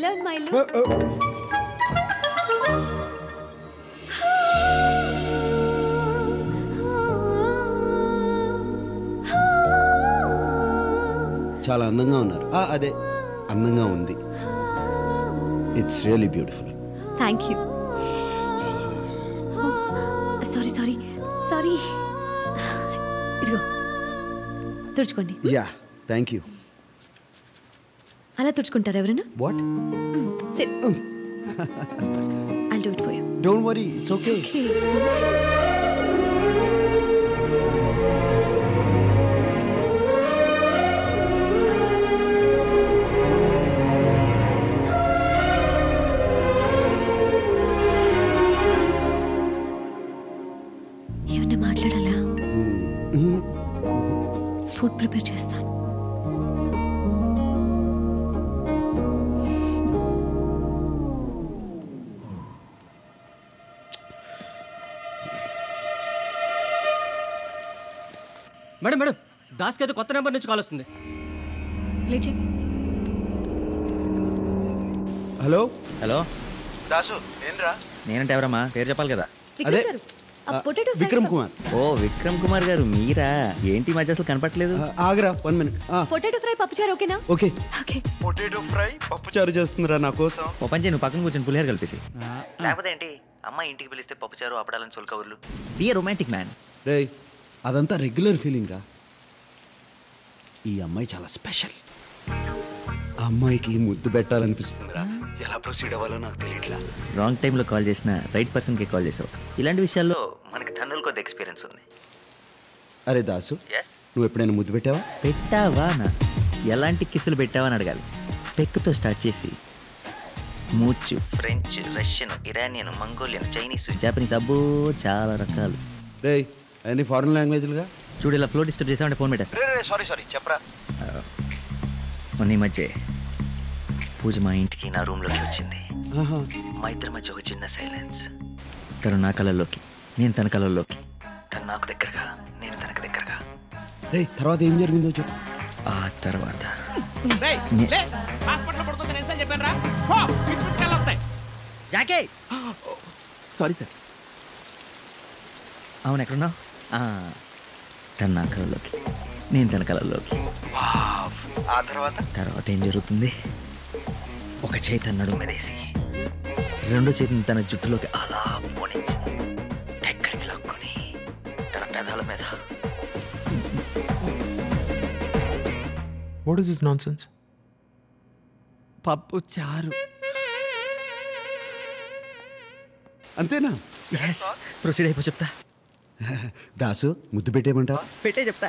ఎలా ఉంది మా ఇల్లు? చాలా అందంగా ఉన్నారు. అదే అందంగా ఉంది. It's really beautiful. Thank you. Sorry sorry sorry. ఇదిగో తుడుచుకోండి. Yeah thank you. అలా తుడుచుకుంటారు ఎవరైనా? What? Sit. I'll do it for you. Don't worry, it's okay. ఏమన్నా మాట్లాడాలా? ఫుడ్ ప్రిపేర్ చేస్తాను. మేడం మేడం, దాస్కి ఏదో కొత్త నెంబర్ నుంచి కాల్ వస్తుంది. హలో హలో దాసు, ఏంట్రా? నేనంటే ఎవరమ్మా? పేరు చెప్పాలి కదా. అదే విక్రమ్ కుమార్. ఓ విక్రమ్ కుమార్ గారు మీరా? ఏంటి మధ్య అసలు కనపట్లేదు. ఆగరా 1 minute. పొటాటో ఫ్రై పప్పుచారు ఓకేనా? ఓకే. ఓకే. పొటాటో ఫ్రై పప్పుచారు చేస్తుందిరా నా కోసం. ఓ పని చేయి, నువ్వు పక్కన కూర్చొని పులిహార కలిపేసి. లేకపోతే ఏంటి అమ్మాయి ఇంటికి పిలిస్తే పప్పుచారు అప్పడాలని సొల్కవర్లు. Be a romantic man. రేయ్ అదంతా రెగ్యులర్ ఫీలింగ్ రా. ఈ అమ్మాయి చాలా స్పెషల్. ఆ అమ్మాయికి ముద్దు పెట్టాలనిపిస్తుందిరా. ఎలా ప్రొసీడ్ అవ్వాలో నాకు తెలియట్లా. రాంగ్ టైంలో కాల్ చేసిన రైట్ పర్సన్కి కాల్ చేసావు. ఇలాంటి విషయాల్లో మనకి టన్నుల కొద్ది ఎక్స్పీరియన్స్ ఉంది. అరే దాసు, నువ్వు ఎప్పుడైనా ముద్దు పెట్టావా? పెట్టావా నా? ఎలాంటి కిస్సులు పెట్టావా అని అడగాలి. పెక్కుతో స్టార్ట్ చేసి smooch, French, Russian, Iranian, Mongolian, Chinese, Japanese, అబ్బో చాలా రకాలు. రేయ్ అన్ని ఫారెన్ లాంగ్వేజ్లుగా. చూడు ఇలా ఫ్లో డిస్టర్బ్ చేసామంటే ఫోన్ పెట్టేస్తా. సారీ చెప్పరా. మొన్న ఈ మధ్య పూజ మా ఇంటికి నా రూమ్లోకి వచ్చింది. మా ఇద్దరి మధ్య ఒక చిన్న సైలెన్స్. తను నా కళల్లోకి, నేను తన కళల్లోకి. తను నాకు దగ్గరగా, నేను తనకు దగ్గరగా. రేయ్ తర్వాత ఏం జరిగిందో చెప్పు. ఆ తర్వాత సారీ సార్. అవును ఎక్కడున్నావు? తను నా కళల్లోకి, నేను తన కళల్లోకి. ఆ తర్వాత ఏం జరుగుతుంది? ఒక చేయి తన నడుము మీదేసి రెండో చేతిని తన జుట్టులోకి అలా పోనించి దగ్గరికి లాక్కొని తన పెదాల మీద. What is this nonsense? పప్పు చారు. అంతేనా? ప్రొసీడ్ అయిపో చెప్తా. దాసు ముద్దు పెట్టేయమంటావా? పెట్టే చెప్తా.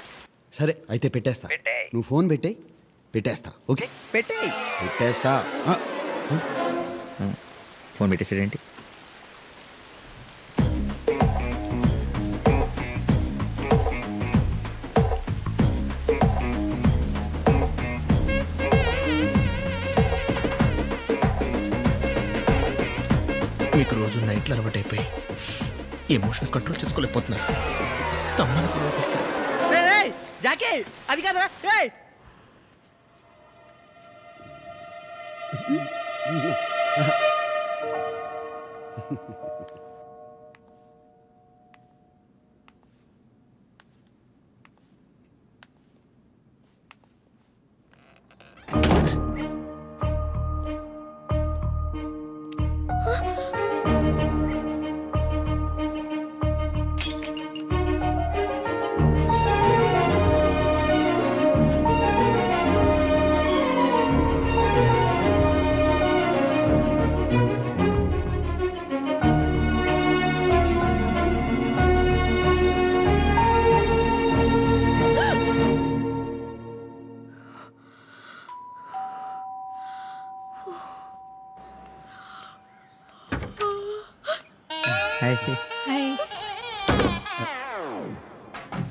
సరే అయితే పెట్టేస్తా. నువ్వు ఫోన్ పెట్టేస్తా. ఓకే పెట్టేస్తా. ఫోన్ పెట్టేసాడేంటి? మీకు రోజు నైట్లు అలవాటు అయిపోయి ఎమోషన్ కంట్రోల్ చేసుకోలేకపోతున్నారు. అది కాదురా.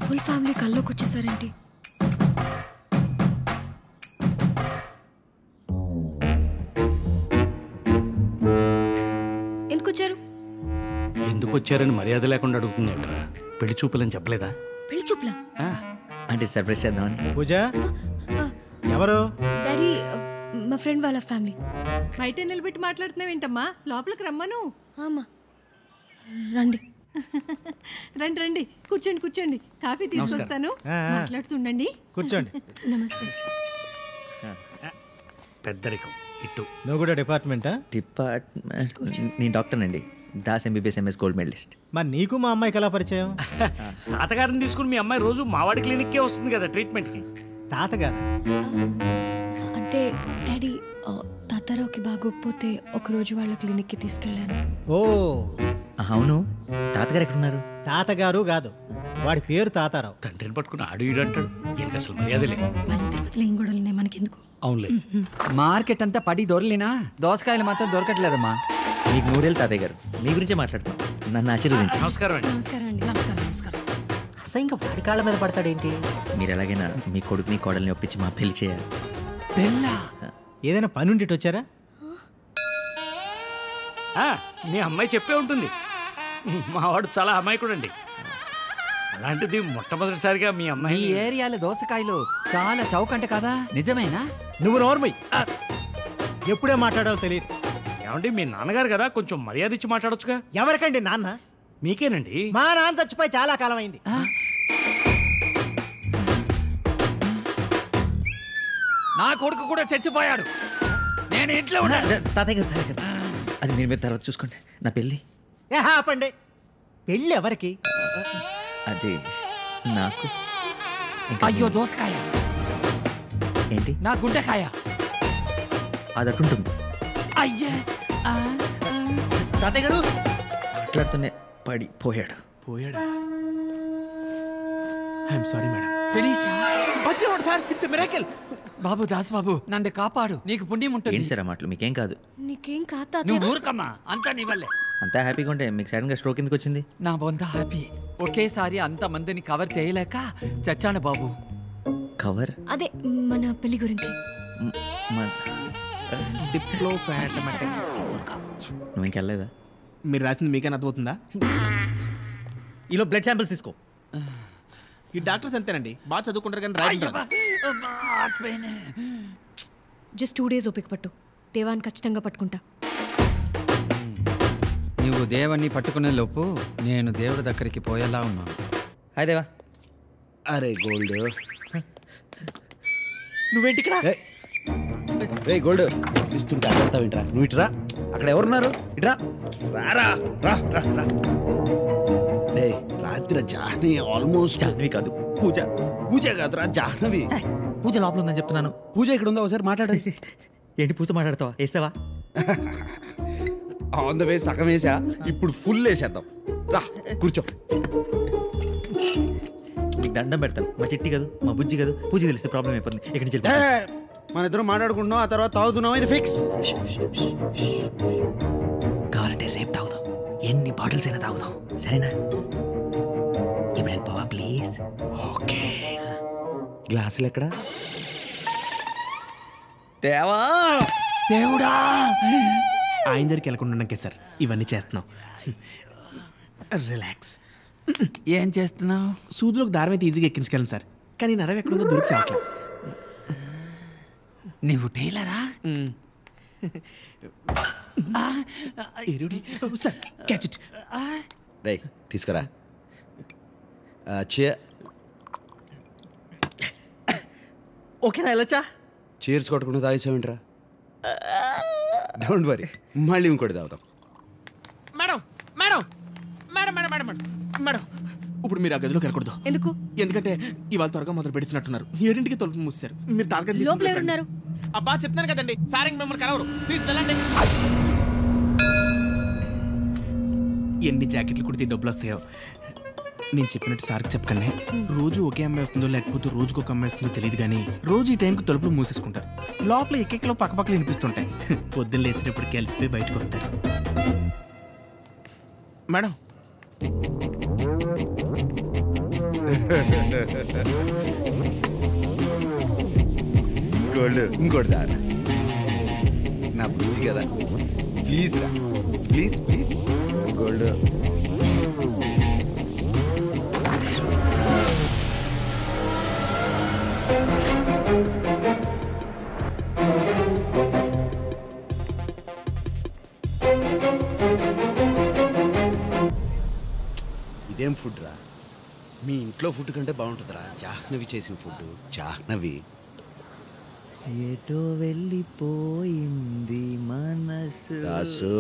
ఫుల్ ఫ్యామిలీ కల్లోకి వచ్చేసారేంటి? ఎందుకు వచ్చారు? ఎందుకు వచ్చారని మర్యాద లేకుండా అడుగుతున్నాయట్రా. పెళ్లి చూపులని చెప్పలేదా? పెళ్లి చూపులా? అంటే సర్ప్రైజ్ చేద్దామని. పూజ ఎవరు? డాడీ మా ఫ్రెండ్ వాళ్ళ ఫ్యామిలీ. బయట నిలబెట్టి మాట్లాడుతున్నావేంటమ్మా? లోపలికి రమ్మను. ఆమా రండి. రండి రండి, కూర్చోండి కూర్చోండి, కాఫీ తీసుకొస్తాను, మాట్లాడుతుండండి. కూర్చోండి. నమస్తే. పెద్దరికం ఇటు. నువ్వు కూడా డిపార్ట్మెంటా? డిపార్ట్మెంట్ నేను డాక్టర్ అండి. Das MBBS MS gold medalist. మరి నీకు మా అమ్మాయికి ఎలా పరిచయం? తాతగారిని తీసుకుని మీ అమ్మాయి రోజు మావాడి క్లినిక్కే వస్తుంది కదా ట్రీట్మెంట్కి. తాతగారు అంటే డాడీ తాతారావుకి బాగోకపోతే ఒకరోజు వాళ్ళ క్లినిక్కి తీసుకెళ్ళాను. ఓ అవును, తాతగారు ఎక్కడున్నారు? తాతగారు కాదు, వాడి పేరు తాతారావు. తండ్రిని పట్టుకుని ఆడు ఈడు అంటాడు. ఈయనకి అసలు మర్యాద లేదు. వాళ్ళిద్దరి ఏం గొడవలు ఉన్నాయి మనకెందుకు? అవునులే. మార్కెట్ అంతా పడి దొరలేనా, దోసకాయలు మాత్రం దొరకట్లేదమ్మా. మీకు 3 ఏళ్ళు తాతయ్య గారు. మీ గురించే మాట్లాడతాం. నన్ను ఆశీర్వదించండి. నమస్కారం అండి. నమస్కారం అండి. నమస్కారం. అసహ్యంగా వాడి కాళ్ళ మీద పడతాడేంటి? మీరు ఎలాగైనా మీ కొడుకుని కోడల్ని ఒప్పించి మా పెళ్లి చేయాలి. పెళ్ళా? ఏదైనా పని ఉండి వచ్చారా? మీ అమ్మాయి చెప్పే ఉంటుంది. మావాడు చాలా అమాయకుడు అండి. అలాంటిది మొట్టమొదటిసారిగా మీ అమ్మాయి. ఈ ఏరియాలో దోసకాయలు చాలా చౌకంట కదా, నిజమేనా? నువ్వు నోర్మై, ఎప్పుడే మాట్లాడాలో తెలియదు. ఏమండి మీ నాన్నగారు కదా, కొంచెం మర్యాద ఇచ్చి మాట్లాడొచ్చుగా. ఎవరికండి నాన్న? మీకేనండి. మా నాన్న చచ్చిపోయి చాలా కాలం అయింది. నా కొడుకు కూడా చచ్చిపోయాడు. నేను ఇంట్లో ఉన్నా. తాతయ్య గారు అది మీరు తర్వాత చూసుకోండి. నా పెళ్ళి. ఆపండి. పెళ్ళి ఎవరికి? అది నాకు. అయ్యో దోసకాయ ఏంటి? నా గుండెకాయ. అది అటుంటుంది. అయ్యా తాతయ్య గారు మాట్లాడుతూనే పడిపోయాడు. పోయాడా? I'm sorry madam. ఫినిషా? బతికేవాడు sir. It's a miracle. Babu Das బాబు, నన్ను కాపాడు, నీకు పుణ్యం ఉంటుంది. ఏంటి సార్ ఆ మాటలు? మీకేం కాదు. నీకేం కాతా? నువ్వు ఊరుకమ్మా, అంతా నీ వల్లే. అంతా హ్యాపీగా ఉంటే మీకు సడన్ గా స్ట్రోక్ ఎందుకు వచ్చింది? నా బొంద హ్యాపీ. ఒకేసారి అంత మందిని కవర్ చేయలేక చచ్చాను బాబు. కవర్? అదే మన పెళ్లి గురించి. నువ్వు ఇంకెళ్ళలేదా? మీరు రాసింది మీకైనా అర్థమవుతుందా? ఈలో బ్లడ్ శాంపిల్స్ తీసుకో. ఈ డాక్టర్స్ అంతేనండి, బాగా చదువుకుంటారు కానీ రాయడం. జస్ట్ 2 days ఓపిక పట్టు, దేవాన్ని ఖచ్చితంగా పట్టుకుంటా. నువ్వు దేవుణ్ణి పట్టుకునే లోపు నేను దేవుడి దగ్గరికి పోయేలా ఉన్నాను. హాయ్ దేవా. అరే గోల్డ్, నువ్వేంటి ఇక్కడ? రే గోల్డ్, ఇస్తుంటే అడతావు ఏంట్రా? నువ్వు ఇటురా. అక్కడ ఎవరున్నారు? ఇట్రా. రారా రా రా రా. డే రాత్రి జాహ్నవి ఆల్మోస్ట్. జాహ్నవి కాదు, పూజ. పూజ కాదురా, జాహ్నవి. పూజ లోపల ఉందని చెప్తున్నాను. పూజ ఇక్కడ ఉందా? ఒకసారి మాట్లాడు. ఏంటి పూజ మాట్లాడతావా? వేసావా? ఆన్ ద వే సగం వేసా, ఇప్పుడు ఫుల్ వేసేద్దాం. రా కూర్చో. నీకు దండం పెడతాను. మా చిట్టి కాదు, మా బుజ్జి కాదు. పూజ తెలిస్తే ప్రాబ్లం అయిపోతుంది. ఇక్కడి నుంచి మన ఇద్దరం మాట్లాడుకుంటున్నాం, ఆ తర్వాత తాగుతున్నాం. ఇది ఫిక్స్. కావాలంటే రేపు తాగుదాం, ఎన్ని బాటిల్స్ అయినా తాగుదాం, సరేనా? ఇప్పుడు వెళ్ళిపోవా ప్లీజ్? ఓకే. గ్లాసులు ఎక్కడా? దేవా దేవుడా, ఆయన దగ్గరికి వెళ్ళకుండా సార్ ఇవన్నీ చేస్తున్నాం. రిలాక్స్. ఏం చేస్తున్నావు? సూదులోకి దారం అయితే ఈజీగా ఎక్కించగలను సార్, కానీ నరవ ఎక్కడుందో దొరికి చావట్లేదు. నువ్వు టైలరా? Sir catch it. రే తీసుకురా. ఓకేనా? వెళ్ళొచ్చా? చీర్స్ కొట్టకుండా తాగేసావేంట్రా? డోంట్ వరీ, మళ్ళీ ఇంకోటి తాగుతాం. Madam madam madam madam madam madam ఇప్పుడు మీరు ఆ గదిలోకి వెళ్ళకూడదు. ఎందుకు? ఎందుకంటే ఇవాళ త్వరగా మొదలు పెట్టినట్టున్నారు. 7ంటికి తలుపు మూసారు. మీరు తాగదు. లోపల ఎవరున్నారు? అబ్బా చెప్తాను కదండి, సార్ ఇంక మిమ్మల్ని కలవరు. ప్లీజ్ వెళ్ళండి. ఎన్ని జాకెట్లు కుడితే డబ్బులు వస్తాయో. నేను చెప్పినట్టు సార్కి చెప్పకండి. రోజు ఒకే అమ్మాయి వస్తుందో లేకపోతే రోజుకు ఒక అమ్మాయి వస్తుందో తెలియదు, కానీ రోజు ఈ టైంకి తలుపులు మూసేసుకుంటారు. లోపల ఎక్కెక్కలో పక్కపక్కలు వినిపిస్తుంటాయి. పొద్దున్న లేచినప్పుడు కలిసిపోయి బయటకు వస్తారు. మేడం గోల్డ్ ఇంకోటి దారా. నా బుజ్జి కదా, ప్లీజ్ రా, ప్లీజ్ ప్లీజ్ గోల్డ్. ఇదేం ఫుడ్ రా? మీ ఇంట్లో ఫుడ్ కంటే బాగుంటుందిరా జాహ్నవి చేసిన ఫుడ్. జాహ్నవి ఏటో వెళ్ళిపోయింది మనసు, దాసు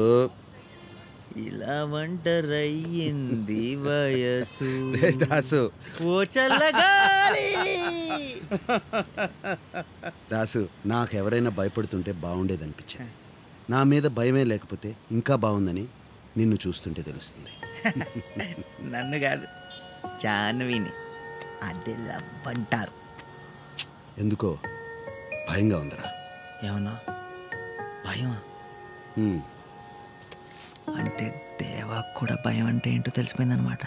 ఇలా ఒంటరయ్యింది వయసు. దాసు ఓ చల్లగాలి. దాసు నాకు ఎవరైనా భయపడుతుంటే బాగుండేది అనిపించింది. నా మీద భయమే లేకపోతే ఇంకా బాగుందని నిన్ను చూస్తుంటే తెలుస్తుంది. నన్ను కాదు, జాహ్నవిని. అదే లవ్ అంటారు. ఎందుకో భయంగా ఉందిరా. ఏమన్నా భయమా? అంటే దేవా కూడా భయం అంటే ఏంటో తెలిసిపోయిందనమాట.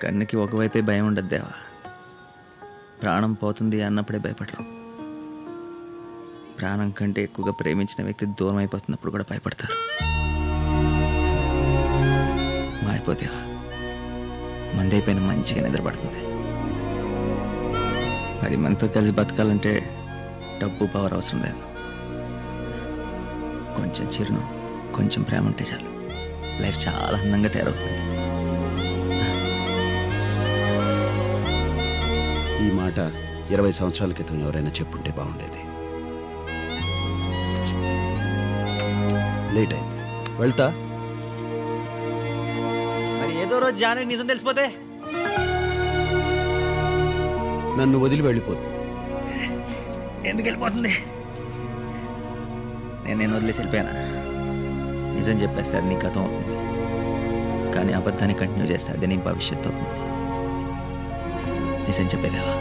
కన్నుకి ఒకవైపే భయం ఉండదు దేవా. ప్రాణం పోతుంది అన్నప్పుడే భయపడరు. ప్రాణం కంటే ఎక్కువగా ప్రేమించిన వ్యక్తి దూరం అయిపోతున్నప్పుడు కూడా భయపడతారు. మారిపోతేవా మంది అయిపోయిన మంచిగా నిద్రపడుతుంది. 10 మందితో కలిసి బతకాలంటే డబ్బు పవర్ అవసరం లేదు. కొంచెం చిరునవ్వు, కొంచెం ప్రేమ ఉంటే చాలు. లైఫ్ చాలా అందంగా తయారవుతుంది. ఈ మాట 20 సంవత్సరాల క్రితం ఎవరైనా చెప్పుంటే బాగుండేది. లేట్ అయింది, వెళ్తా. మరి ఏదో రోజు జానకి నిజం తెలిసిపోతే నన్ను వదిలి వెళ్ళిపోతుంది. ఎందుకు వెళ్ళిపోతుంది? నేను వదిలేసి వెళ్ళిపోయానా? నిజం చెప్పేస్తే అది నీ గతం అవుతుంది, కానీ అబద్ధాన్ని కంటిన్యూ చేస్తే అది నీ భవిష్యత్తు అవుతుంది. నిజం చెప్పేదేవా.